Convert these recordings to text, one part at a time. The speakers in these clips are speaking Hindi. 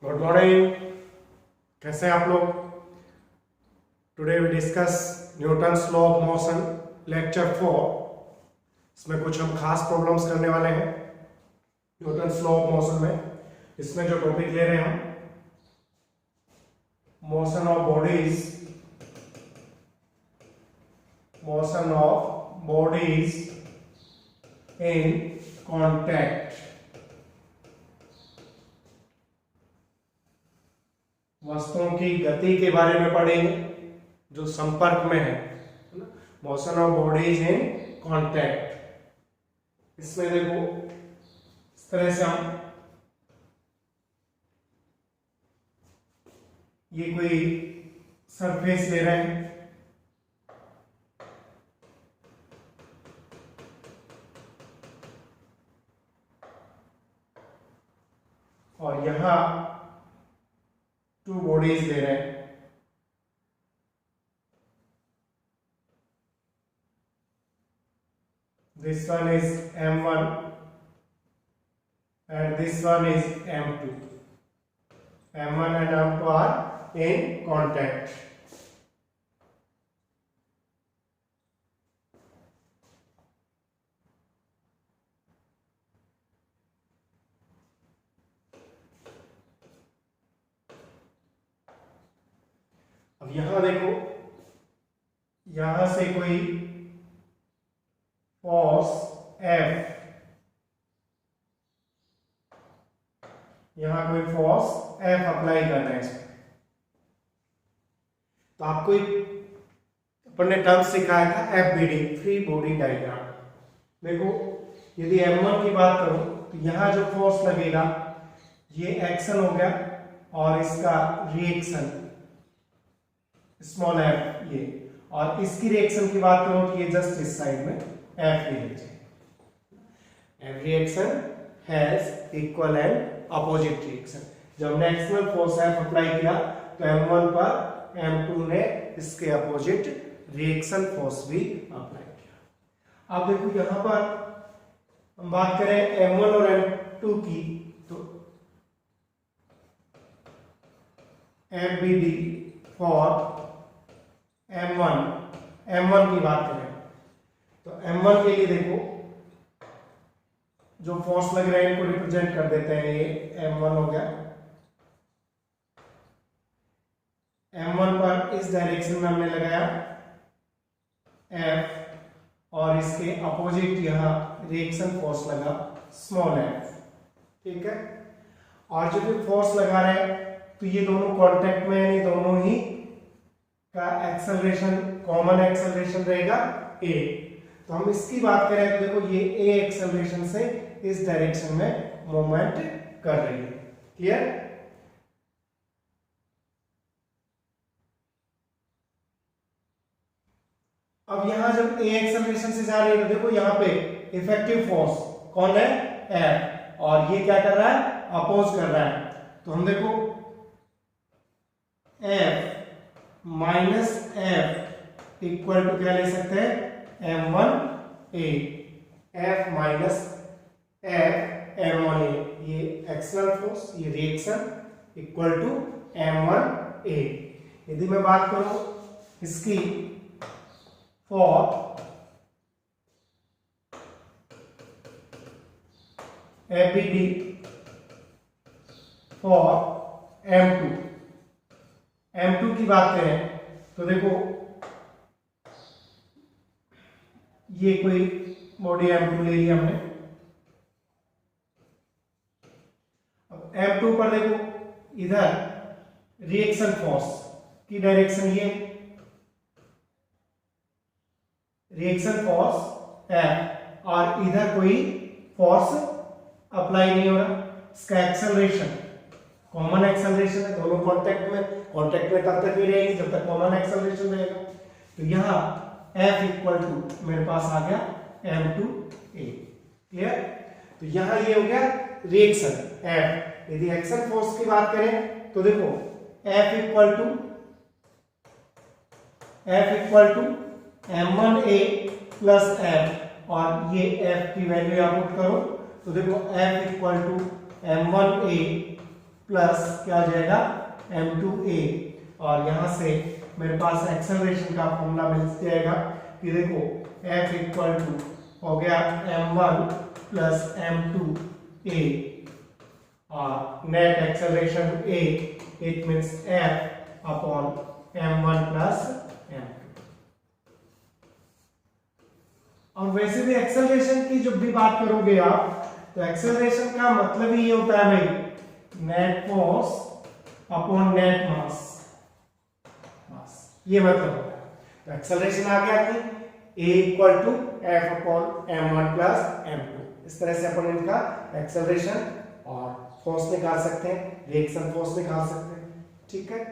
Good morning. कैसे हैं आप लोग? Today we discuss Newton's law of motion lecture 4। इसमें कुछ हम खास प्रॉब्लम्स करने वाले हैं न्यूटन्स लॉ ऑफ मोशन में। इसमें जो टॉपिक ले रहे हैं हम, motion of bodies in contact. वस्तुओं की गति के बारे में पढ़ेंगे जो संपर्क में है ना। Motion of bodies in contact. इसमें देखो इस तरह से हम ये कोई सरफेस ले रहे हैं और यहां टू बॉडीज ले रहे हैं। This one is M1 and this one is M2. M1 and M2 are in contact. अब यहां देखो, यहां से कोई फोर्स F, यहां कोई फोर्स F अप्लाई कर रहे हैं इसमें। तो आपको अपन ने टर्म सिखाया था FBD, फ्री बॉडी डायग्राम। देखो यदि M1 की बात करूं तो यहां जो फोर्स लगेगा ये एक्शन हो गया और इसका रिएक्शन स्मॉल f ये, और इसकी रिएक्शन की बात करूं तो ये जस्ट इस साइड में F reaction. Every action has equal and opposite reaction। जब हमने एक्सटर्नल फोर्स F अप्लाई किया तो M1 पर M2 ने इसके अपोजिट रिएक्शन फोर्स भी अप्लाई किया। अब देखो यहां पर हम बात करें M1 और M2 की, तो FBD फॉर M1 की बात करें तो M1 के लिए देखो जो फोर्स लग रहा है इनको रिप्रेजेंट कर देते हैं। ये M1 हो गया। M1 पर इस डायरेक्शन में हमने लगाया F और इसके अपोजिट यहां रिएक्शन फोर्स लगा स्मॉल f, ठीक है। और जो भी फोर्स लगा रहे हैं तो ये दोनों कांटेक्ट में, यानी दोनों ही का एक्सेलरेशन कॉमन एक्सेलरेशन रहेगा a। तो हम इसकी बात करें तो देखो ये a एक्सेलरेशन से इस डायरेक्शन में मूवमेंट कर रही है। क्लियर? अब यहां जब a एक्सेलरेशन से जा रही है तो देखो यहां पे इफेक्टिव फोर्स कौन है? F, और ये क्या कर रहा है? अपोज कर रहा है। तो हम देखो F minus F equal to क्या ले सकते हैं? M1A। F minus F M1A, ये एक्सटर्नल फोर्स, ये रिएक्शन इक्वल टू M1A। यदि मैं बात करूं इसकी फॉर FBD फॉर M2 की बात करें तो देखो ये कोई बॉडी M2 ले लिया हमने। अब M2 पर देखो इधर रिएक्शन फोर्स की डायरेक्शन ये रिएक्शन फोर्स F, और इधर कोई फोर्स अप्लाई नहीं हो रहा। इसका एक्सेलरेशन कॉमन एक्सेलरेशन है, दोनों कांटेक्ट में तब तक ही रहेगी जब तक कॉमन एक्सेलरेशन रहेगा। तो यहां F इक्वल टू मेरे पास आ गया M2A। क्लियर? तो यहां ये हो गया रिएक्शन F। यदि एक्शन फोर्स की बात करें तो देखो F equal to M1A plus F, और ये F की वैल्यू आप पुट करो तो देखो F equal to M1A plus क्या हो जाएगा m2a, और यहां से मेरे पास एक्सेलरेशन का फॉर्मूला मिल जाएगा कि देखो F इक्वल टू हो गया m1 प्लस m2a, और net acceleration a it means F upon m1 plus m2। और वैसे भी एक्सेलरेशन की जब भी बात करोगे आप, तो एक्सेलरेशन का मतलब ही ये होता है भाई नेट फोर्स अपॉन नेट मास, ये मतलब होता है। तो एक्सेलरेशन आ गया कि a equal to F upon m1 plus m2। इस तरह से अपन इनका एक्सेलरेशन और फोर्स निकाल सकते हैं, रिएक्शन फोर्स निकाल सकते हैं, ठीक है।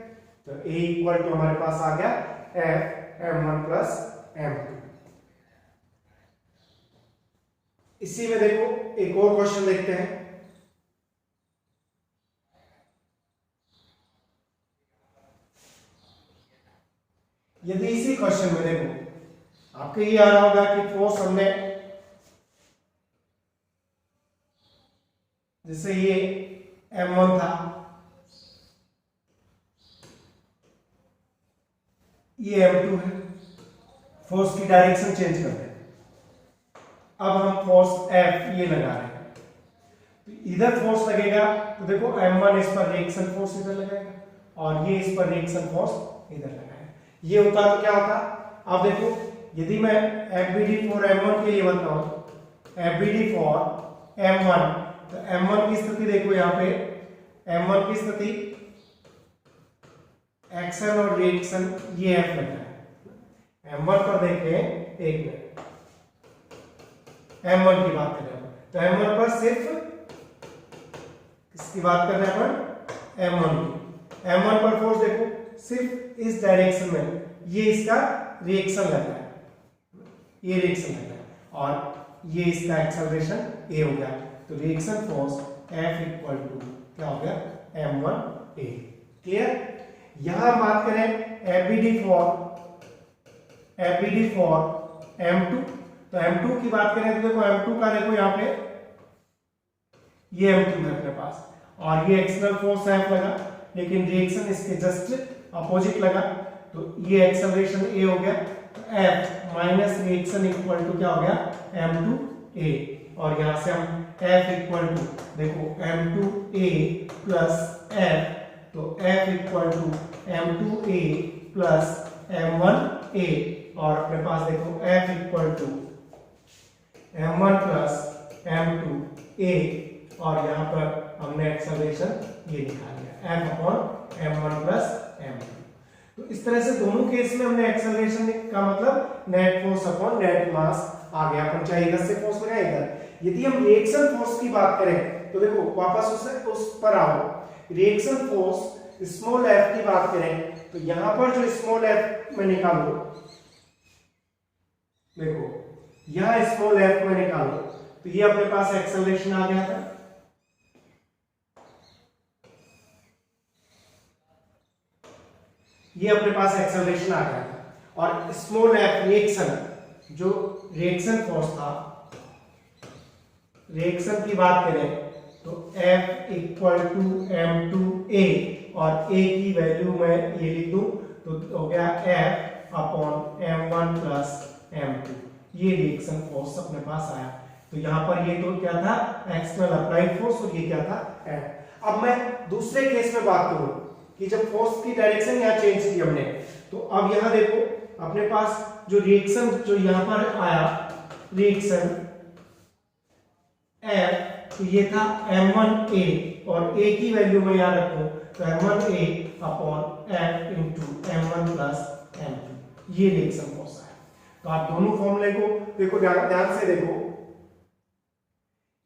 तो a इक्वल टू हमारे पास आ गया F m1 प्लस m2। इसी में देखो एक और क्वेश्चन देखते हैं। यदि इसी क्वेश्चन में देखो आपको ये आ रहा होगा कि फोर्स हमने, जैसे ये m1 था, ये m2 है, फोर्स की डायरेक्शन चेंज करते हैं। अब हम फोर्स F ये लगा रहे हैं, तो इधर फोर्स लगेगा तो देखो m1 इस पर रिएक्शन फोर्स इधर लगाएगा, और ये इस पर रिएक्शन फोर्स इधर लगाएगा। ये होता तो क्या होता, अब देखो यदि मैं FBD फॉर m1 के लिए बताऊं, FBD फॉर m1, तो m1 की स्थिति देखो, यहाँ पे m1 की स्थिति एक्शन और रिएक्शन ये F लग रहा है। m1 पर देखें, एक मिनट, m1 की बात कर रहे हैं, तो m1 पर सिर्फ किसकी बात कर रहे हैं अपन, m1 की। m1 पर फोर्स देखो सिर्फ इस डायरेक्शन में, ये इसका रिएक्शन लग रहा है, ये रिएक्शन लग रहा है, और ये इसका एक्सेलरेशन a हो गया। तो reaction force F equal to क्या हो गया m1a। क्लियर। यहां बात करें FBD फॉर m2, तो m2 की बात करें तो देखो m2 का देखो यहाँ पे ये m2 है अपने पास, और ये एक्सटर्नल फोर्स F लगा, लेकिन रिएक्शन इसके जस्ट अपोजिट लगा, तो ये एक्सेलरेशन a हो गया। तो F minus reaction equal to क्या हो गया m2a, और यहां से हम F इक्वल टू देखो m2a प्लस F, तो F equal to m2a plus m1a, और अपने पास देखो F equal to m1 plus m2a, और यहां पर हमने एक्सेलरेशन ये निकाल लिया F upon m1 plus m2। तो इस तरह से दोनों केस में हमने एक्सेलरेशन का मतलब net force upon net mass आ गया। अपन चाहे इधर से फोर्स लगाए इधर। यदि हम रिएक्शन फोर्स की बात करें तो देखो वापस उस पर आओ, रिएक्शन फोर्स स्मॉल f की बात करें तो यहां पर जो स्मॉल f में निकालो, देखो यहां स्मॉल f में निकालो, तो ये अपने पास एक्सेलरेशन आ गया था, ये अपने पास एक्सेलरेशन आ गया था, और स्मॉल f रिएक्शन, जो रिएक्शन फोर्स था, रिएक्शन की बात करें तो F इक्वल टू m2a, और a की वैल्यू मैं ये लिख दूं तो हो गया F upon m1 plus m2। ये रिएक्शन फोर्स अपने पास आया। तो यहां पर ये तो क्या था एक्सटर्नल अप्लाइड फोर्स, और ये क्या था F। अब मैं दूसरे केस में बात करूं कि जब फोर्स की डायरेक्शन यहां चेंज की हमने, तो अब यहां देखो अपने पास जो रिएक्शन जो यहां पर आया रिएक्शन F, तो ये था m1a, और a की वैल्यू मैं यहां रखूं तो m1a upon F into m1 plus m2, ये रिएक्शन फोर्स आया। तो आप दोनों फॉर्मूले को देखो, ध्यान से देखो,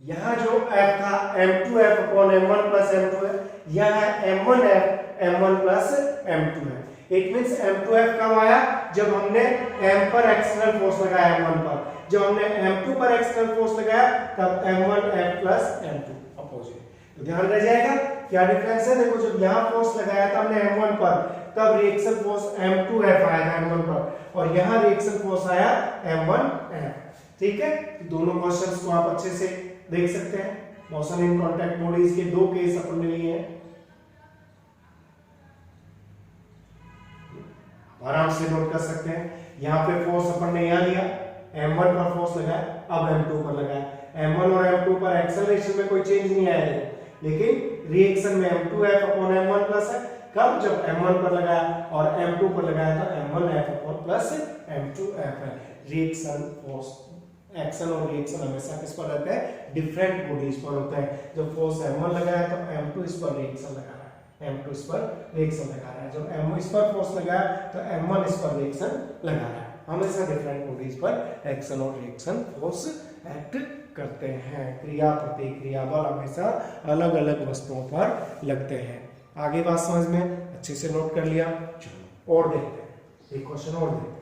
यहां जो F था m2F upon m1 plus m2 है, यहां m1F m1 प्लस m2 है। इट मींस m2F कब आया, जब हमने m पर एक्सटर्नल फोर्स लगाया m1 पर, जब हमने m2 पर एक्सटर्नल फोर्स लगाया तब m1F प्लस m2 अपोजिट। तो ध्यान रह जाएगा क्या डिफरेंस है। देखो जब यहां फोर्स लगाया था हमने m1 पर, तब रिएक्शन फोर्स m2F आया था m1 पर, और यहां रिएक्शन फोर्स आया m1F। ठीक है, दोनों क्वेश्चंस को आप अच्छे से देख सकते हैं। मोशन इन कांटेक्ट बॉडीज के दो केस अपन ने लिए हैं। आराम से नोट कर सकते हैं। यहाँ पे फोर्स अपन ने यहाँ लिया, m1 पर फोर्स लगाया, अब m2 पर लगाया। m1 और m2 पर एक्सेलरेशन में कोई चेंज नहीं आया है, लेकिन रिएक्शन में m2F/m1 प्लस है। कब? जब m1 पर लगाया और m2 पर लगाया तो m1F प्लस m2F है। रिएक्शन फोर्स, एक्शन और रिएक्शन हमेशा किस पर रहता है? डिफरेंट बॉडीज पर होता है। जब फोर्स m1 लगाया तो m2 इस पर रिएक्शन लगा रहा है, m2 इस पर रिएक्शन लगा रहा है। जब m1 इस पर फोर्स लगाया तो m1 इस पर रिएक्शन लगा रहा है। हमेशा डिफरेंट बॉडीज पर एक्शन और रिएक्शन फोर्स एक्ट करते हैं। क्रिया प्रतिक्रिया बल हमेशा अलग अलग वस्तुओं पर लगते हैं। आगे बात समझ में अच्छे से नोट कर लिया। चलो और देखते हैं, एक क्वेश्चन और देखते हैं।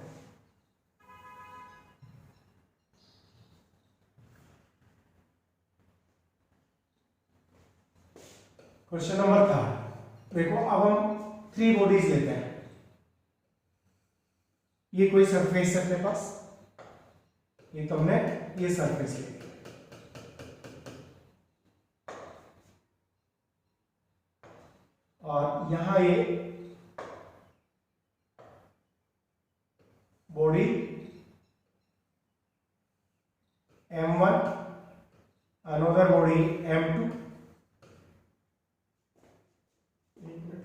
क्वेश्चन नंबर 3 देखो, अब हम 3 बॉडीज लेते हैं। ये कोई सरफेस है अपने पास, ये तो हमने ये सरफेस ली, और यहां ये body m1, another body m2।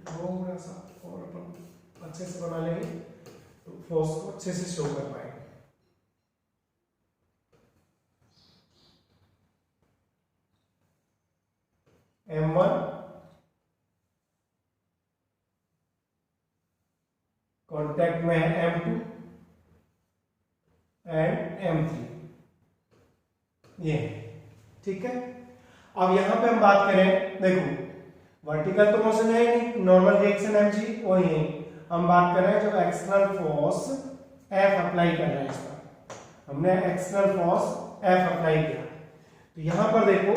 थोड़ा सा और अपन अच्छे से बना लेंगे तो फोर्स को अच्छे से शो कर पाएंगे। m1 कांटेक्ट में है m2 एंड m3, ये ठीक है। अब यहां पे हम बात करें, देखो वर्टिकल तो मोशन है नहीं, नॉर्मल रिएक्शन mg वही है। हम बात कर रहे हैं जो एक्सटर्नल फोर्स F अप्लाई कर रहे हैं इस पर, हमने एक्सटर्नल फोर्स F अप्लाई किया। तो यहां पर देखो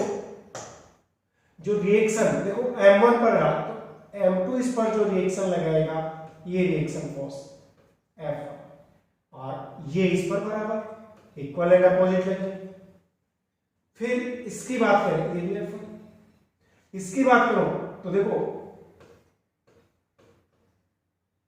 जो रिएक्शन, देखो m1 पर रहा तो m2 इस पर जो रिएक्शन लगाएगा ये रिएक्शन फोर्स F, और ये इस पर बराबर इक्वल एंड अपोजिट लगेगी। फिर इसकी बात करें, ये भी F, इसकी बात करो तो देखो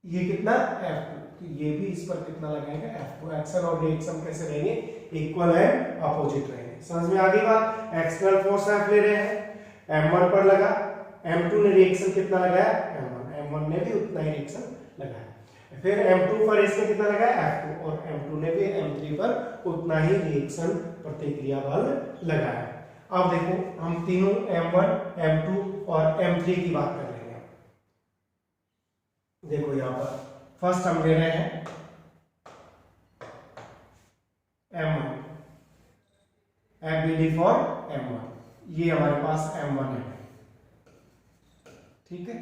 ये कितना F2, तो ये भी इस पर कितना लगाएगा F2। एक्शन और रिएक्शन कैसे रहेंगे? इक्वल एंड अपोजिट रहेंगे। समझ में आ गई बात? एक्सटर्नल फोर्स F ले रहे हैं, m1 पर लगा, m2 ने रिएक्शन कितना लगाया? m1 ने भी उतना ही रिएक्शन लगाया। फिर m2 पर इसने कितना लगाया? F2, और m2 ने भी m3 पर उतना ही रिएक्शन प्रतिक्रिया बल लगाया। अब देखो हम तीनों m1, m2 और m3 की बात कर लेंगे। देखो यहां पर फर्स्ट हम ले रहे हैं m1, FBD फॉर m1, ये हमारे पास m1 है, ठीक है।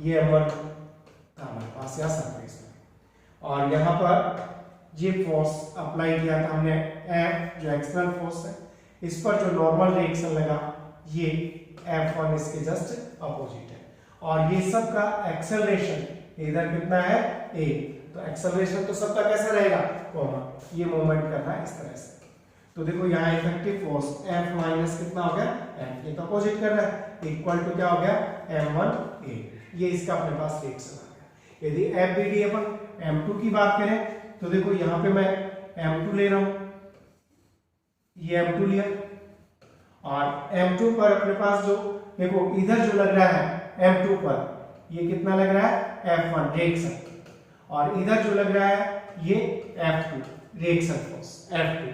ये m1 था हमारे पास यह सरफेस में, और यहां पर ये फोर्स अप्लाई किया था हमने F, जो एक्सटर्नल फोर्स है, इस पर जो नॉर्मल रिएक्शन लगा ये F1 इसके जस्ट अपोजिट है, और ये सब का एक्सेलरेशन इधर कितना है? a, तो एक्सेलरेशन तो सबका कैसा रहेगा? कॉमन, ये मूवमेंट करना है इस तरह से। तो देखो यहाँ इफेक्टिव फोर्स F माइनस कितना हो गया? F, ये तो अपोजिट कर रहा है, इक्वल टू क्या हो गया? m1a, ये इसका अपने पास रिएक्शन आ गया। यदि FBD अपन m2 की बात करें तो देखो यहाँ पे मैं m2 ले रहा हूं, ये m2 लिया, और m2 पर अपने पास जो देखो इधर जो लग रहा है m2 पर ये कितना लग रहा है? F1 रिएक्शन, और इधर जो लग रहा है ये F2 रिएक्शन फोर्स F2।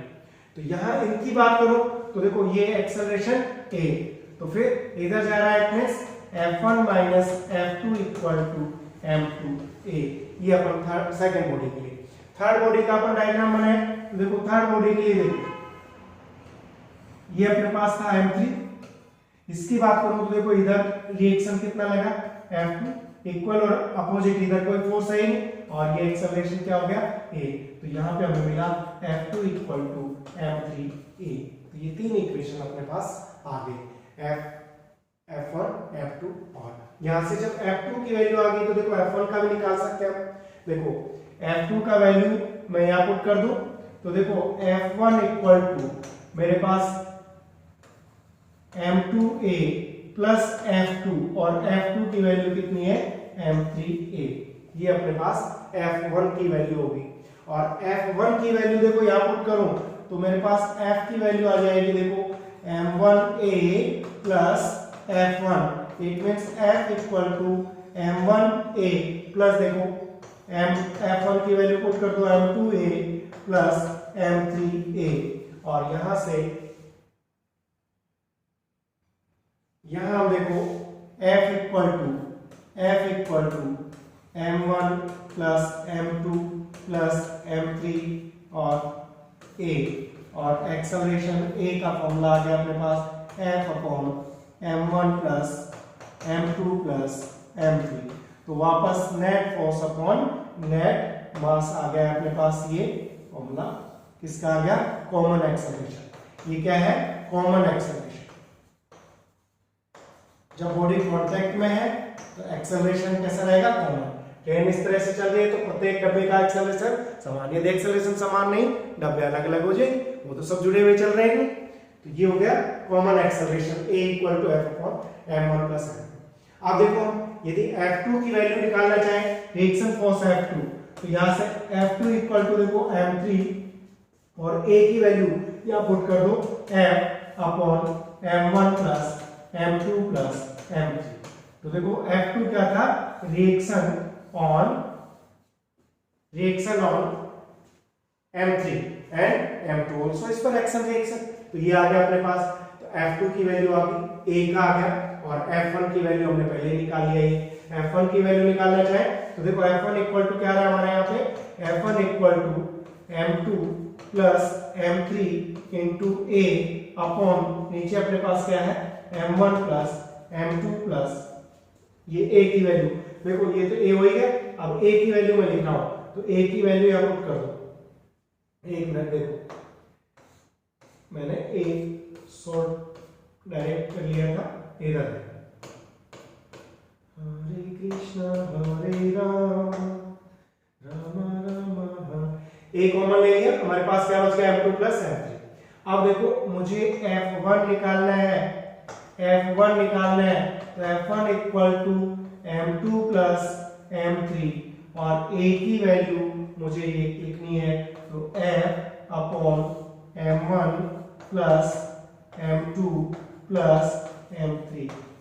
तो यहां इनकी बात करो तो देखो ये एक्सेलरेशन a, तो फिर इधर जा रहा है F1 minus F2 equal to m2a, ये अपन सेकंड बॉडी के लिए। थर्ड बॉडी का अपन डायग्राम बनाए तो देखो थर्ड बॉडी के लिए देखो ये अपने पास था m3, इसकी बात करूं तो देखो इधर रिएक्शन कितना लगा? F2, इक्वल और अपोजिट, इधर कोई फोर्स है नहीं, और ये एक्सेलरेशन क्या हो गया? a, तो यहाँ पे हमें मिला F2 इक्वल टू m3a। तो ये तीन इक्वेशन अपने पास आ गए, F1, F2, और यहाँ से जब F2 की वैल्यू आ गई तो देखो F1 का भी निकाल सकते हैं हम। देखो F2 का वैल्यू मैं यहाँ पुट कर दूं तो देखो F1 इक्वल टू मेरे पास m2a प्लस F2, और F2 की वैल्यू कितनी है? m3a, ये अपने पास F1 की वैल्यू होगी। और F1 की वैल्यू देखो यहाँ पुट करूं तो मेरे पास F की वैल्यू आ जाएगी, देखो M1A plus F1, it means F equal to M1A plus देखो F1 की वैल्यू पुट कर दो M2A प्लस M3A, और यहां से यहां हम देखो F equal to M1 plus M2 plus M3 और A, और एक्सेलरेशन A का फॉर्मूला आ गया अपने पास F upon M1 plus M2 plus M3। तो वापस net force upon net mass आ गया अपने पास, ये फॉर्मूला किसका आ गया, कॉमन एक्सेलरेशन। ये क्या है, कॉमन एक्सेलरेशन। जब बॉडी कांटेक्ट में है तो एक्सेलरेशन कैसा रहेगा, कॉमन। ट्रेन इस तरह से चल रही है तो प्रत्येक डब्बे का एक्सेलरेशन समान, यदि एक्सेलरेशन समान नहीं, डब्बे अलग अलग हो जाएंगे, वो तो सब जुड़े हुए चल रहे हैं। तो ये हो गया common acceleration A equal to F upon M1 plus M2। अब देखो यदि F2 की वैल्यू निकालना चाहे, रिएक्शन फोर्स F2, तो यहां से F2 इक्वल टू देखो M3 और A की वैल्यू यहां पुट कर दो F upon M1 plus M2 plus M3। तो देखो F2 क्या था, reaction on M3 and M2 also इस पर एक्शन रिएक्शन। तो ये आ गया अपने पास, तो F2 की वैल्यू आ गई, A का आ गया, और F1 की वैल्यू हमने पहले ही निकाल लिया है। F1 की वैल्यू निकालना चाहे तो देखो F1 इक्वल टू क्या रहा है हमारे यहाँ पे, F1 equal to M2 plus M3 into A upon नीचे अपने पास क्या है M1 प्लस M2 प्लस ये A की वैल्यू, देखो ये तो A हो ही गया। अब A की वैल्यू मैं लिख रहा हूं तो A की वैल्यू यहां पुट कर दो। एक मिनट देखो, मैंने A शॉर्ट डायरेक्ट कर लिया था, इधर हरे कृष्णा हरे राम राम राम हरे, A कॉमन ले लिया, हमारे पास क्या बच गया M2 प्लस M3। अब देखो मुझे F1 निकालना है, F1 निकालना है, तो F1 equal to M2 plus M3 और A की वैल्यू मुझे ये लिखनी है, तो F upon M1 plus M2 plus M3।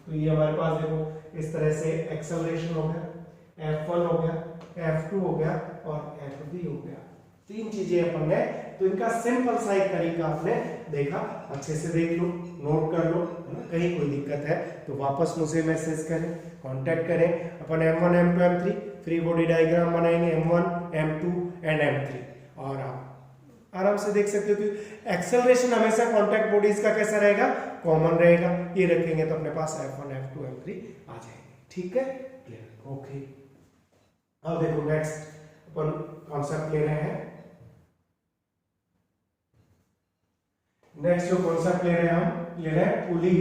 तो ये हमारे पास देखो इस तरह से एक्सेलरेशन हो गया, F1 हो गया, F2 हो गया और F3 हो गया। तीन चीजें अपन ने, तो इनका सिंपल सा एक तरीका आपने देखा, अच्छे से देख लो, नोट कर लो, है ना। कहीं कोई दिक्कत है तो वापस मुझे मैसेज करें, कांटेक्ट करें। अपन M1 M2 M3 free body diagram बनाएंगे, M1 M2 एंड M3, और आप आराम से देख सकते हो कि एक्सेलरेशन हमेशा कांटेक्ट बॉडीज का कैसा रहेगा, कॉमन रहेगा। ये रखेंगे तो अपने पास F1 F2 M3 आ जाएंगे। ठीक है, क्लियर, ओके। अब देखो नेक्स्ट अपन कॉन्सेप्ट ले रहे हैं, नेक्स्ट जो कॉन्सेप्ट ले रहे हैं हम ले रहे हैं पुली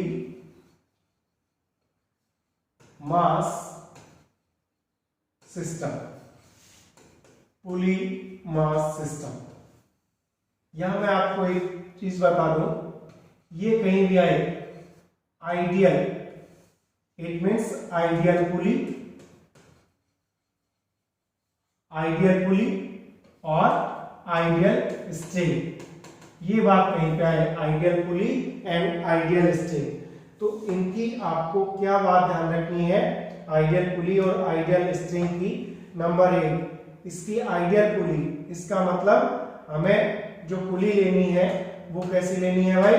मास सिस्टम। पुली मास सिस्टम, यहां मैं आपको एक चीज बता दूं, ये कहीं भी आए आइडियल, इट मीन्स आइडियल पुली और आइडियल स्ट्रिंग। ये बात कहीं पे आए, ideal pulley and ideal string. तो इनकी आपको क्या बात ध्यान रखनी है, आइडियल पुली और आइडियल स्ट्रिंग की। नंबर 1, इसकी आइडियल पुली, इसका मतलब हमें जो पुली लेनी है वो कैसी लेनी है भाई,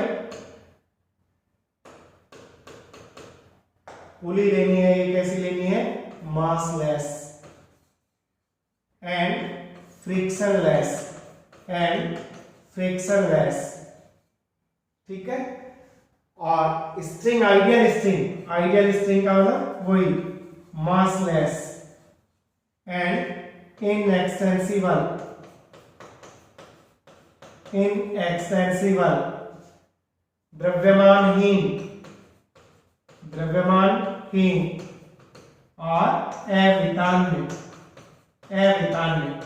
पुली लेनी है, ये कैसी लेनी है, मासलेस एंड फ्रिक्शनलेस, ठीक है। और स्ट्रिंग, आइडियल स्ट्रिंग का मतलब वही मासलेस एंड इनएक्सटेंसिबल, द्रव्यमानहीन और अवितान्य।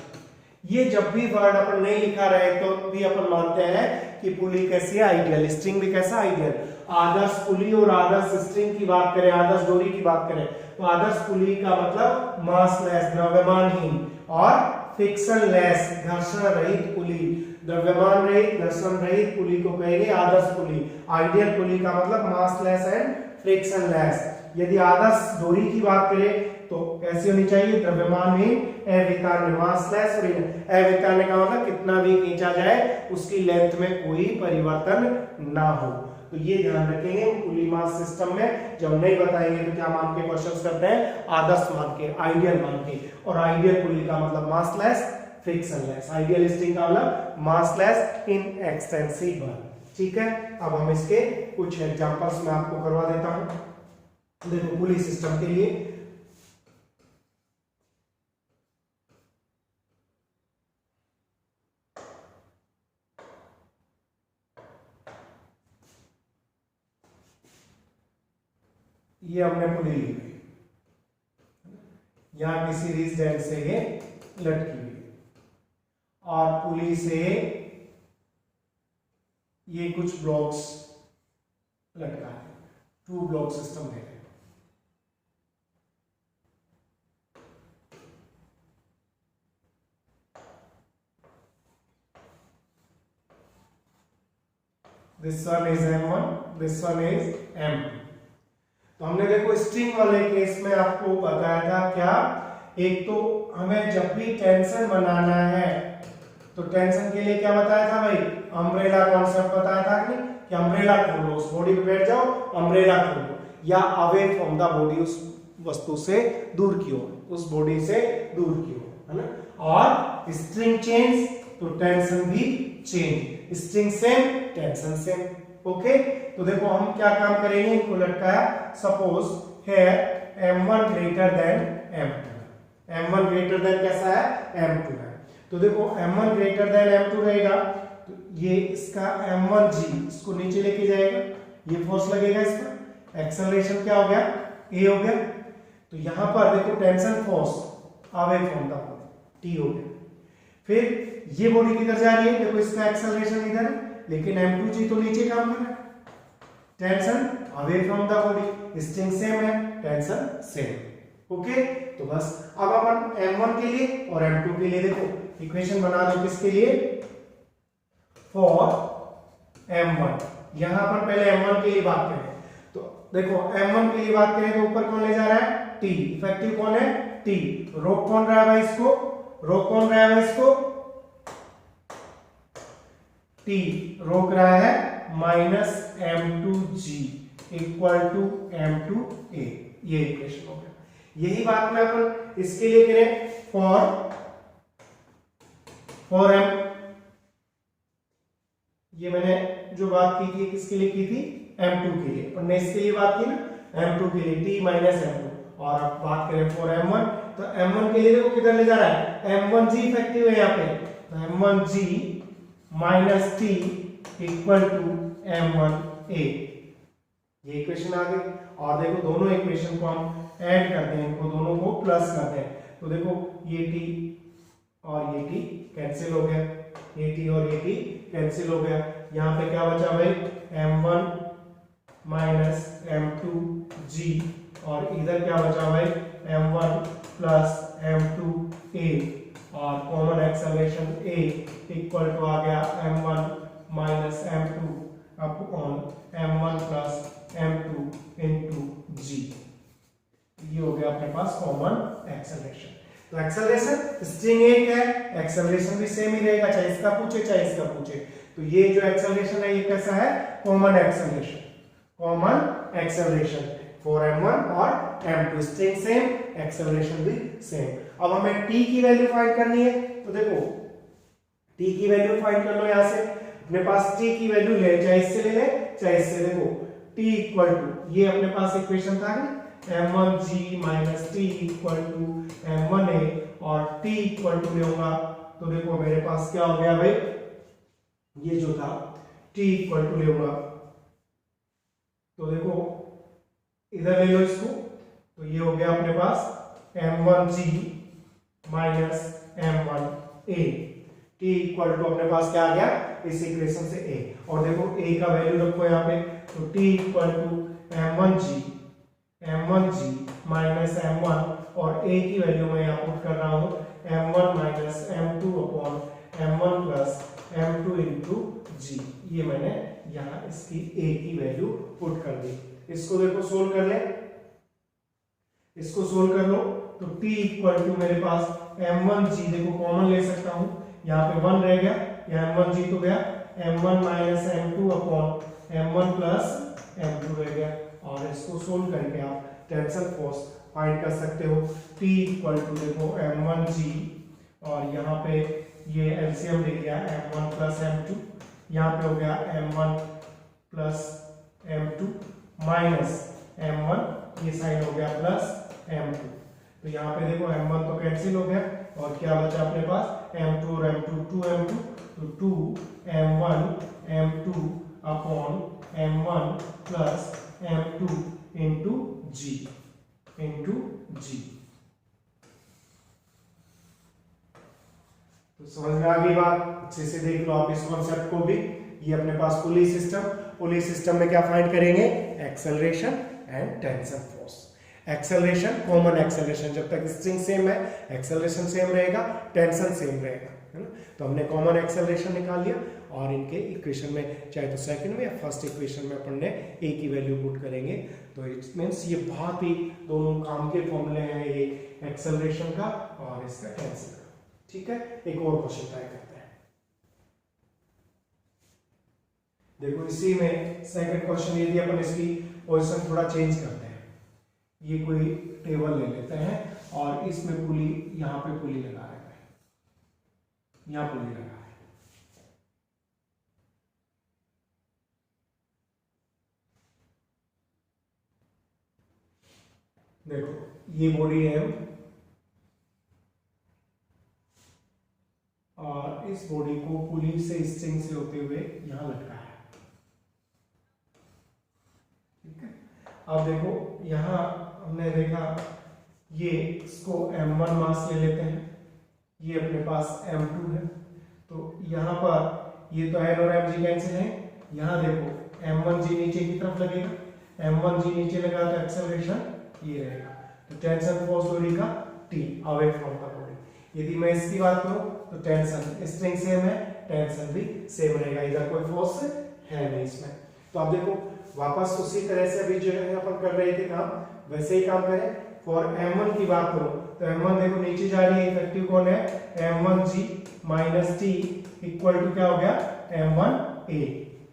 ये जब भी वर्ड अपन नहीं लिखा रहे तो भी अपन मानते हैं कि पुली कैसी है, आइडियल, स्ट्रिंग भी कैसा, आइडियल। आदर्श पुली और आदर्श स्ट्रिंग की बात करें, आदर्श डोरी की बात करें, तो आदर्श पुली का मतलब मासलेस द्रव्यमानहीन और फ्रिक्शन लेस घर्षण रहित पुली, द्रव्यमान रहित घर्षण रहित पुली को कहेंगे आदर्श पुली। आइडियल पुली का मतलब मासलेस एंड फ्रिक्शन लेस। यदि आदर्श डोरी की बात करें तो कैसी होनी चाहिए, द्रव्यमानहीन, अवितान्य, मासलेस और अवितान्य का मतलब कितना भी खींचा जाए उसकी लेंथ में कोई परिवर्तन ना हो। तो ये ध्यान रखेंगे पुली मास सिस्टम में। जब नहीं बताएंगे तो क्या मान के क्वेश्चंस करते हैं, आदर्श मान के, आइडियल मान के। और आइडियल पुली का मतलब मासलेस फ्रिक्शनलेस, आइडियल स्ट्रिंग का मतलब मासलेस इनएक्सटेंसिबल। ठीक है, अब हम इसके कुछ एग्जांपल्स मैं आपको करवा देता हूं। देखो पुली सिस्टम के लिए ये हमने पुली ली हुई, यहां किसी सीरीज एंड से ये लटकी हुई और पुली से ये कुछ ब्लॉक्स लटका है, 2 ब्लॉक सिस्टम है। This one is M1, this one is M2। तो हमने देखो स्ट्रिंग वाले केस में आपको बताया था क्या, एक तो हमें जब भी टेंशन बनाना है तो टेंशन के लिए क्या बताया था भाई, अम्ब्रेला कॉन्सेप्ट बताया था कि अम्ब्रेला खोलो, उस बॉडी पे बैठ जाओ, अम्ब्रेला खोलो, या अवे फ्रॉम द बॉडी, उस वस्तु से दूर की ओर, उस बॉडी से दूर की ओर, है ना। और स्ट्रिंग चेंज तो टेंशन भी change, string same tension same. Okay, तो देखो हम क्या काम करेंगे, इनको लटकाया, suppose here m1 greater than m2, m1 greater than कैसा है, m2 है। तो देखो m1 ग्रेटर देन m2 रहेगा तो ये इसका m1g इसको नीचे लेके जाएगा, ये फोर्स लगेगा इस पर, एक्सेलरेशन क्या हो गया, a हो गया। तो यहां पर देखो tension force away from the body t हो गया। फिर ये बॉडी किधर जा रही है, देखो इसका एक्सेलरेशन इधर है, लेकिन m2g तो नीचे काम कर रहा है, tension away from the body, string same है, टेंशन सेम। ओके, तो बस अब अपन m1 के लिए और m2 के लिए देखो इक्वेशन बना दो, किसके लिए, फॉर m1। यहां पर पहले m1 के लिए बात करें तो देखो m1 के लिए बात करें तो ऊपर कौन ले जा रहा है, t, इफेक्टिव कौन है, t, रोक कौन रहा है भाई इसको, रोक कौन रहा है इसको, t रोक रहा है -m2g इक्वल टू m2a, ये इक्वेशन हो गया। यही बात मैं अपन इसके लिए करें, फॉर m, ये मैंने जो बात की थी किसके लिए की थी, m2 के लिए, और इसके लिए बात की ना m2 के लिए, t -m2। और अब बात करें फॉर m1, तो m1 के लिए देखो किधर ले जा रहा है, m1g इफेक्टिव है यहाँ पे, तो m1g minus T equal to m1a, ये इक्वेशन आ गई। और देखो दोनों इक्वेशन को हम ऐड करते हैं, इनको दोनों को प्लस करते हैं, तो देखो ये t और ये t कैंसिल हो गया, ये t और ये t कैंसिल हो गया। यहाँ पे क्या बचा भाई, m1 माइनस m2g, और इधर क्या बचा भाई, m1 प्लस m2a, और common acceleration a equal to आ गया m1 minus m2 upon m1 plus m2 into g। ये हो गया अपने पास कॉमन एक्सेलरेशन। तो एक्सेलरेशन स्ट्रिंग एक है, एक्सेलरेशन भी सेम ही रहेगा, चाहे इसका पूछे चाहे इसका पूछे। तो ये जो एक्सेलरेशन है ये कैसा है, common acceleration, common acceleration for m1 और m2, स्ट्रिंग सेम, एक्सेलरेशन भी सेम। अब हमें t की वैल्यू फाइंड करनी है, तो देखो t की वैल्यू फाइंड कर लो, यहां से अपने पास t की वैल्यू ले, चाहे इससे ले ले चाहे इससे, देखो t इक्वल टू, ये अपने पास इक्वेशन था ना, m1g minus t equal to m1a, और t इक्वल टू लूंगा तो देखो मेरे पास क्या हो गया भाई, ये जो था t इक्वल टू लूंगा तो देखो इधर ले लो इसको, तो ये हो गया अपने पास m1g minus m1a, t equal to अपने पास क्या आ गया इस इक्वेशन से a, और देखो a का वैल्यू रखो यहाँ पे, तो t equal to m1g minus m1, और a की वैल्यू मैं यहाँ पुट कर रहा हूँ m1 minus m2 upon m1 plus m2 into g। ये मैंने यहाँ इसकी a की वैल्यू पुट कर दी। इसको देखो सोल्व कर ले, इसको सोल्व कर लो, तो t इक्वल टू मेरे पास m1g, देखो कॉमन ले सकता हूँ, यहाँ पे 1 रह गया, यहाँ m1g तो गया, m1 minus m2 upon m1 plus m2 रह गया, और इसको सोल्व करके आप टेंशन फोर्स फाइंड कर सकते हो। t इक्वल टू देखो m1g, और यहाँ पे ये एलसीएम ले गया m1 प्लस m2, यहाँ पे हो गया m1 plus m2 minus m1, ये साइड हो गया प्लस m2, तो यहाँ पे देखो m1 तो कैंसिल हो गया, और क्या बचा अपने पास m2 और m2, 2m2, तो 2m1 m2 upon m1 plus m2 into g। तो समझ में आ गई बात, अच्छे से देख लो आप इस कॉन्सेप्ट को भी। ये अपने पास पुली सिस्टम में क्या फाइंड करेंगे, acceleration and tension force. Acceleration, common acceleration, जब तक स्ट्रिंग सेम है एक्सेलरेशन सेम रहेगा, टेंशन सेम रहेगा, है ना। तो हमने कॉमन एक्सेलरेशन निकाल लिया, और इनके इक्वेशन में चाहे तो सेकंड में या फर्स्ट इक्वेशन में अपन ने a की वैल्यू पुट करेंगे। तो इट मींस ये बहुत ही दोनों काम के फॉर्मूले हैं, ये एक्सेलरेशन का और इसका टेंशन का। ठीक है, एक और क्वेश्चन ट्राई करते हैं। देखो इसी में सेकंड क्वेश्चन, यदि अपन इसकी पोजीशन थोड़ा चेंज करते हैं, ये कोई टेबल ले लेते हैं और इसमें पुली, यहाँ पे पुली लगा रहे हैं, यहाँ पुली लगा है, देखो ये बॉडी है और इस बॉडी को पुली से स्ट्रिंग से होते हुए यहां लटका है। ठीक है, अब देखो यहां हमने देखा, ये इसको m1 मास ले लेते हैं, ये अपने पास m2 है, तो यहां पर ये तो n और mg कैंसिल है, यहां देखो m1g नीचे की तरफ लगेगा, m1g नीचे लगा तो एक्सेलरेशन ये रहेगा, तो टेंशन फोर्स बॉडी का T away from the body. यदि मैं इसकी बात करूं तो टेंशन स्ट्रिंग सेम है, टेंशन भी सेम रहेगा, इधर कोई फोर्स है नहीं इसमें। तो अब देखो वापस उसी तरह से अभी जो है अपन कर रहे थे काम, वैसे ही काम करें। फॉर m1 की बात करो तो m1 देखो नीचे जा रही है, इफेक्टिव कौन है, m1g minus t equal to क्या हो गया, m1a।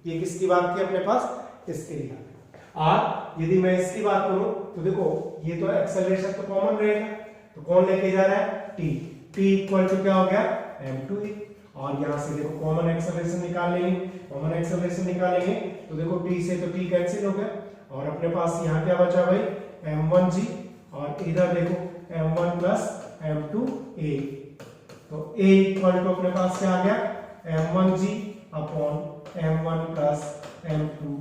ये किसकी बात की अपने पास, इसके लिए। और यदि मैं इसकी बात करूं तो देखो ये तो एक्सेलरेशन तो कॉमन रहेगा, तो कौन लेके जा रहा है, t इक्वल टू क्या हो गया, m2a। और यहां से देखो कॉमन एक्सेलरेशन निकाल लेंगे, कॉमन एक्सेलरेशन निकालेंगे तो देखो t से तो t कैंसिल हो गया, और अपने पास यहाँ क्या बचा भाई, m1g, और इधर देखो m1 प्लस m2a, तो a इक्वल टू अपने पास क्या आ गया, m1g upon m1 plus m2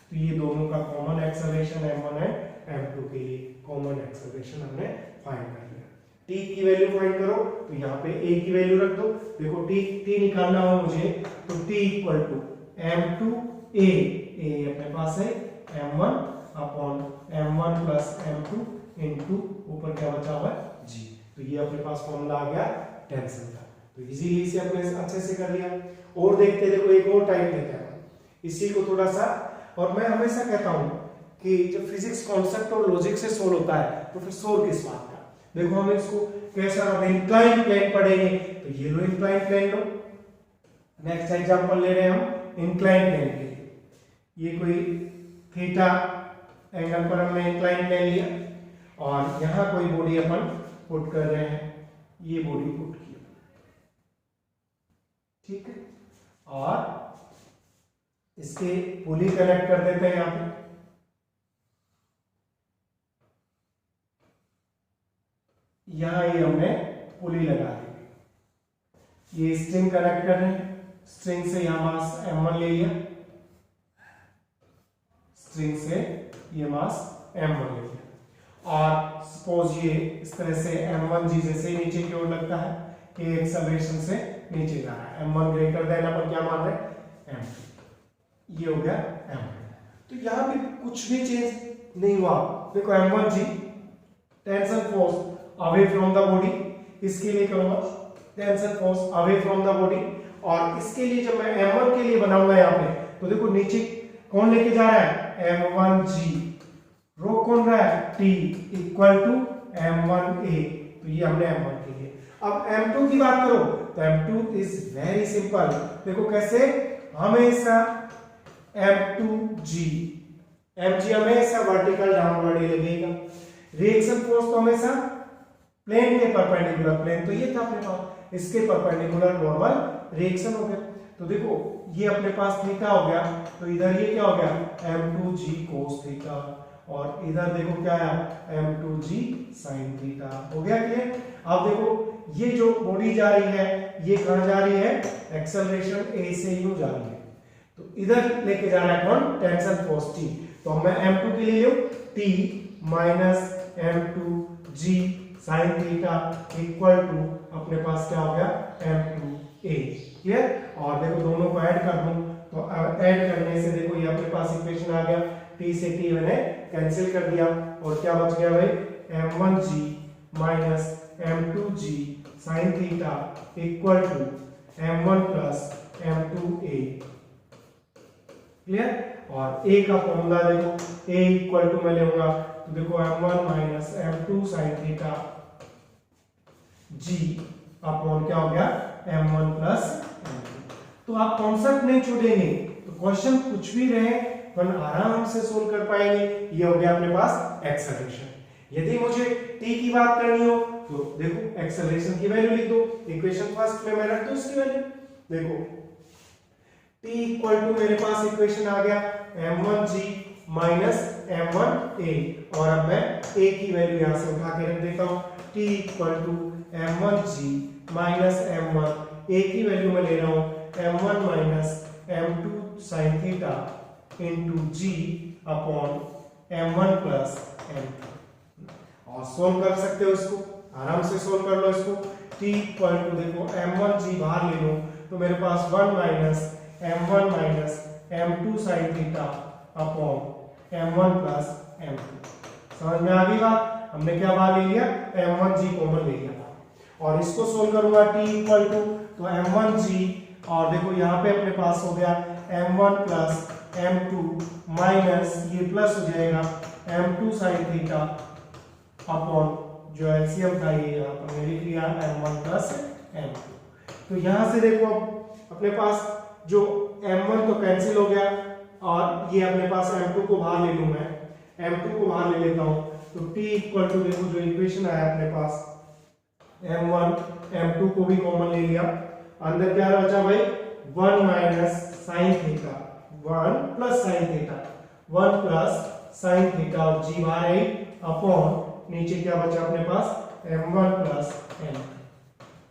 तो ये दोनों का कॉमन एक्सेलरेशन m1 है, m2 के लिए कॉमन एक्सेलरेशन हमने फाइंड कर लिया। t की वैल्यू फाइंड करो तो यहाँ पे a की वैल्यू रख दो, देखो t निकालना हो मुझे, तो t equal to m2a, a अपने पास है m1 upon m1 plus m2 into ऊपर क्या बचा हुआ है g। तो ये अपने पास फॉर्मूला आ गया टेंशन का। तो इजीली से अपने अच्छे से कर लिया। और देखते देखो एक और टाइप लेते हैं इसी को थोड़ा सा, और मैं हमेशा कहता हूं कि जब फिजिक्स कॉन्सेप्ट और लॉजिक से सोल्व होता है तो फिर शोर किस बात का। देखो हम इसको कैसा इंक्लाइन प्लेन पढ़ेंगे, तो ये लो इंक्लाइन प्लेन लो। नेक्स्ट एग्जांपल ले रहे हैं हम इंक्लाइन प्लेन के लिए, ये कोई थीटा एंगल पर हमने इंक्लाइन प्लेन लिया, और यहां कोई बॉडी अपन पुट कर रहे हैं, ये बॉडी पुट किया, ठीक है, और इसके पुली कनेक्ट कर देते हैं यहां पे, यहां ये हमने पुली लगा दी, ये स्ट्रिंग कनेक्ट कर रहे हैं, स्ट्रिंग से यहां मास m1 ले लिया, स्ट्रिंग से ये मास m1 ले लिया, और सपोज ये इस तरह से m1g जैसे नीचे की ओर लगता है, ये एक्सेलरेशन से नीचे जा रहा है। m1 ग्रेटर देन अपन क्या मान रहे हैं m2, ये हो गया m1। तो यहाँ पे कुछ भी चेंज नहीं हुआ। देखो m1g tension force away from the body, इसके लिए करूंगा tension force away from the body, और इसके लिए जब मैं m1 के लिए बनाऊंगा यहाँ पे तो देखो नीचे कौन लेके जा रहा है m1g, रो कौन रहा है t इक्वल टू m1a, तो ये हमने m1 के लिए। अब m2 की बात करो तो m2 इज वेरी सिंपल, देखो कैसे, हमेशा m2g, mg हमेशा वर्टिकल डाउनवर्ड ही लगेगा, रिएक्शन फोर्स तो हमेशा प्लेन के परपेंडिकुलर, प्लेन तो ये था अपने पास, इसके परपेंडिकुलर नॉर्मल रिएक्शन हो गया। तो देखो ये अपने पास थीटा हो गया, तो इधर ये क्या हो गया m2g cos थीटा, और इधर देखो क्या है m2g sin थीटा, हो गया क्लियर। अब देखो ये जो बॉडी जा रही है ये कहां जा रही है, एक्सेलरेशन a से u जा रही है, तो इधर लेके जा रहा है कौन, टेंशन फोर्स t। तो मैं m2 के लिए लूं t minus m2g sin theta equal to अपने पास क्या हो गया m2a, क्लियर। और देखो दोनों को ऐड कर दूं तो ऐड करने से देखो ये अपने पास इक्वेशन आ गया, t से t मैंने कैंसिल कर दिया, और क्या बच गया भाई m1g minus m2g sin theta equal to m1 plus m2a, clear. और a का फॉर्मूला देखो a इक्वल टू मैं लूंगा तो देखो m1 minus m2 sin theta g upon क्या हो गया m1 प्लस m2। तो आप कॉन्सेप्ट नहीं छूटेंगे, तो क्वेश्चन कुछ भी रहे अपन आराम से सोल्व कर पाएंगे। ये हो गया अपने पास एक्सेलरेशन। यदि मुझे t की बात करनी हो तो देखो एक्सेलरेशन की वैल्यू लिख दो, इक्वेशन फर्स्ट में मैं रख दूं इसकी वैल्यू, देखो t इक्वल टू मेरे पास इक्वेशन आ गया m1g माइनस m1a, और अब मैं a की वैल्यू यहां से उठा के रख देता हूं, t equal to m1g minus m1, a की वैल्यू मैं ले रहा हूं m1 minus m2 sin theta into g upon m1 plus m2। और सोल्व कर सकते हो इसको, आराम से सोल्व कर लो इसको। t इक्वल टू देखो m1g बाहर ले लो तो मेरे पास 1 minus m1 minus m2 sin theta upon m1 plus m2। समझ में आ गई बात, हमने क्या बाहर ले लिया m1g कॉमन ले लिया, और इसको सोल्व करूंगा t इक्वल टू तो m1g, और देखो यहाँ पे अपने पास हो गया m1 प्लस m2 माइनस ये प्लस हो जाएगा m2 sin थीटा अपॉन जो एलसीएम था ये यहाँ पर मैंने लिख लिया m1 प्लस m2। तो यहाँ से देखो अपने पास जो m1 तो कैंसिल हो गया, और ये अपने पास m2 को बाहर ले लूं, मैं m2 को बाहर ले लेता हूं, तो t इक्वल टू देखो जो इक्वेशन आया अपने पास m1 m2 को भी कॉमन ले लिया, अंदर क्या बचा भाई 1 minus sine theta, 1 plus sine theta, 1 plus sine theta, और g बाहर आई अपॉन नीचे क्या बचा अपने पास m1 प्लस m2।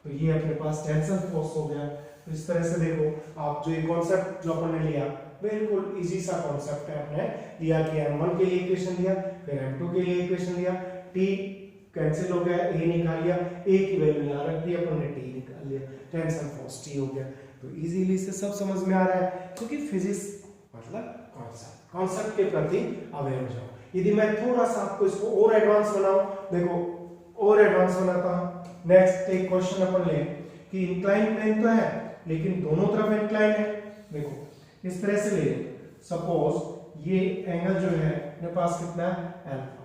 तो ये अपने पास टेंशन फोर्स हो गया। तो इस तरह से देखो आप जो ये कॉन्सेप्ट जो अपन ने लिया बिल्कुल इजी सा कॉन्सेप्ट है, हमने लिया कि m1 के लिए इक्वेशन लिया, फिर m2 के लिए इक्वेशन लिया, t कैंसिल हो गया, a निकाल लिया, a की वैल्यू यहां रख दी अपन ने, t निकाल लिया, टेंशन फोर्स t हो गया। तो इजीली से सब समझ में आ रहा है, क्योंकि फिजिक्स मतलब कॉन्सेप्ट के प्रति अवेयर हो जाओ। यदि मैं थोड़ा सा आपको इसको और एडवांस बनाऊं, देखो और एडवांस बनाता हूं। नेक्स्ट एक क्वेश्चन अपन ले कि इंक्लाइन प्लेन तो है लेकिन दोनों तरफ इंक्लाइन है, देखो इस तरह से ले, सपोज ये एंगल जो है मेरे पास कितना है अल्फा,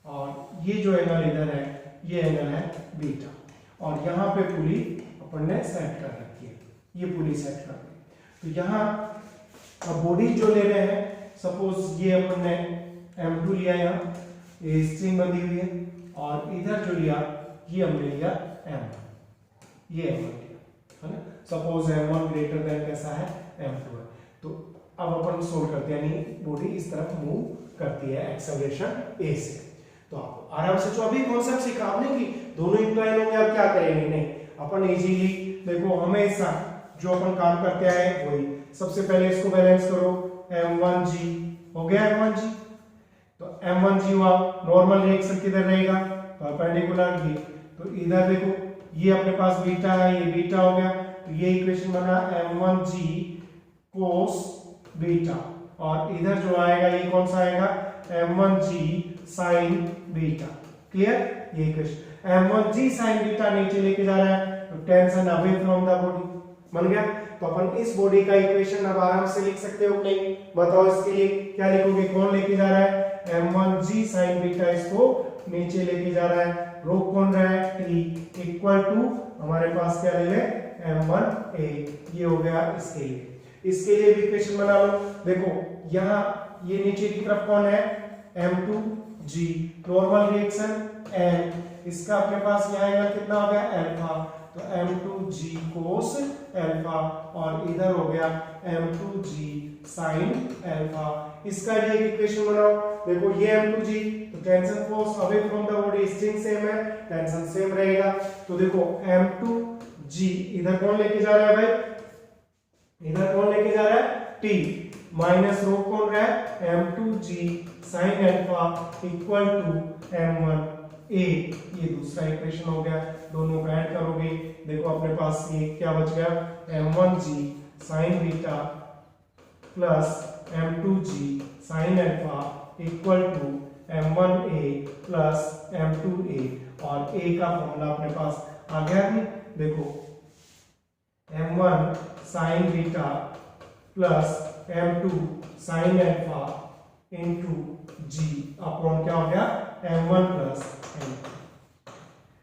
और ये जो एंगल इधर है ये एंगल है बीटा, और यहाँ पे पुली अपन ने सेट कर रखी है, ये पुली सेट कर दी। तो यहाँ अब बॉडी जो ले रहे हैं, सपोज ये अपन ने m2 लिया, यहाँ ये स्ट्रिंग बंधी हुई है, और इधर जो लिया ये हमने लिया m1, ये m1 लिया है ना। सपोज m1 ग्रेटर देन कैसा है m2 है। तो अब अपन सोल्व करते हैं, यानी बॉडी इस तरफ मूव करती है एक्सेलरेशन a से। तो आप आराम से जो अभी कॉन्सेप्ट सीखा आपने कि दोनों इंक्लाइन होंगे, अब क्या करेंगे, नहीं अपन इजीली देखो हमेशा जो अपन काम करते आए वही, सबसे पहले इसको बैलेंस करो, m1g हो गया m1g, तो m1g हुआ, नॉर्मल रिएक्शन किधर रहेगा परपेंडिकुलर भी, तो इधर देखो ये अपने पास बीटा है, ये बीटा हो गया, तो ये इक्वेशन बना m1g cos बीटा, और इधर जो आएगा ये कौन सा आएगा, m1g sin बीटा। क्लियर, ये इक्वेशन m1g sin बीटा नीचे लेके जा रहा है, तो tension away from the body बन गया। तो अपन इस बॉडी का इक्वेशन अब आराम से लिख सकते हो नहीं, बताओ इसके लिए क्या लिखोगे, कौन लेके जा रहा है, m1g sin बीटा, इसको नीचे लेके जा रहा है, रोक कौन रहा है, t इक्वल टू हमारे पास क्या ले ले, m1a, ये हो गया इसके लिए। इसके लिए भी इक्वेशन बना लो, देखो यहाँ ये नीचे की तरफ कौन है, m2g नॉर्मल रिएक्शन n, इसका अपने पास यहाँ आएगा कितना हो गया अल्फा, तो m2g cos अल्फा, और इधर हो गया m2g sin अल्फा। इसका भी एक इक्वेशन बनाओ, देखो ये m2g, तो tension force away from the body string same है, टेंशन सेम रहेगा, तो देखो m2g इधर कौन लेके जा रहा है भाई, इधर कौन लेके जा रहा है, t माइनस रो कौन रहा है, m2g sin alpha equal to m1a, ये दूसरा इक्वेशन हो गया, दोनों को ऐड करोगे, देखो अपने पास ये क्या बच गया, m1g sin beta plus m2g sin alpha equal to m1a plus m2a, और a का फॉर्मूला अपने पास आ गया है, देखो m1 sin beta plus m2 sin alpha into g upon क्या हो गया, m1 प्लस m2।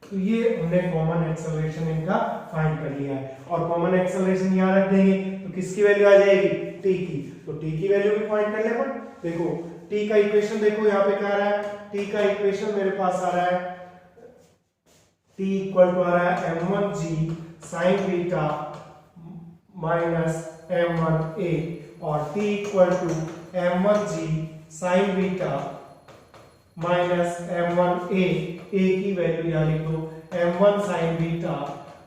तो ये हमने कॉमन एक्सेलरेशन इनका फाइंड कर लिया है, और कॉमन एक्सेलरेशन यहाँ रख देंगे तो किसकी वैल्यू आ जाएगी, t की, तो t की वैल्यू भी फाइंड कर ले। पर देखो t का इक्वेशन देखो यहाँ पे क्या आ रहा है, t का इक्वेशन मेरे पास आ रहा है, t इक्वल टू आ रहा है m1g sin beta minus m1a, और t equal to m1g sin beta minus m1a, a की वैल्यू यहाँ लिख दो, m1 sin beta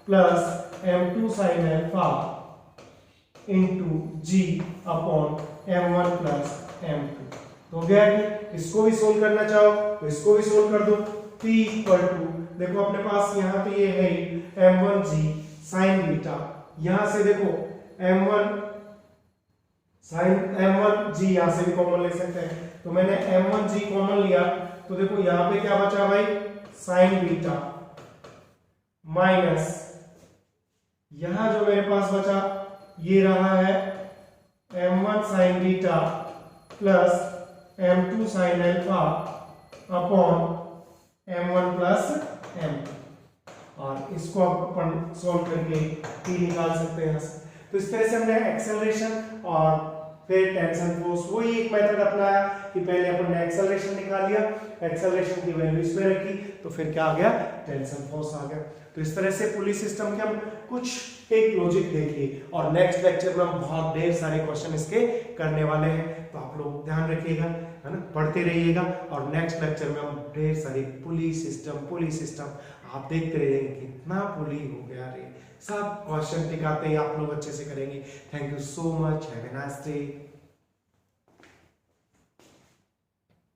plus m2 sin alpha into g upon m1 plus m2। तो हो गया कि इसको भी सोल्व करना चाहो तो इसको भी सोल्व कर दो, t इक्वल टू देखो अपने पास यहाँ पे ये है m1g sin बीटा, यहाँ से देखो m1 m1g यहाँ से भी कॉमन ले सकते हैं, तो मैंने m1g कॉमन लिया, तो देखो यहाँ पे क्या बचा भाई, sin बीटा माइनस यहाँ जो मेरे पास बचा ये रहा है m1 sin beta plus m2 sin alpha upon m1 plus m2, और इसको अपन सॉल्व करके t निकाल सकते हैं यहाँ से। तो इस तरह से हमने एक्सेलरेशन और फिर टेंशन फोर्स, वही एक मेथड अपनाया कि पहले अपन ने एक्सेलरेशन निकाल लिया, एक्सेलरेशन की वैल्यू इसमें रखी, तो फिर क्या आ गया, टेंशन फोर्स आ गया। तो इस तरह से पुली सिस्टम के हम कुछ एक लॉजिक देख लिए, और नेक्स्ट लेक्चर में हम बहुत ढेर सारे क्वेश्चन इसके करने वाले हैं, तो आप लोग ध्यान रखिएगा, है ना, पढ़ते रहिएगा, और नेक्स्ट लेक्चर में हम ढेर सारे पुली सिस्टम आप देखते रहिएगा, कितना पुली हो गया रे, सब क्वेश्चन टिकाते ही आप लोग अच्छे से करेंगे। Thank you so much, have a nice day.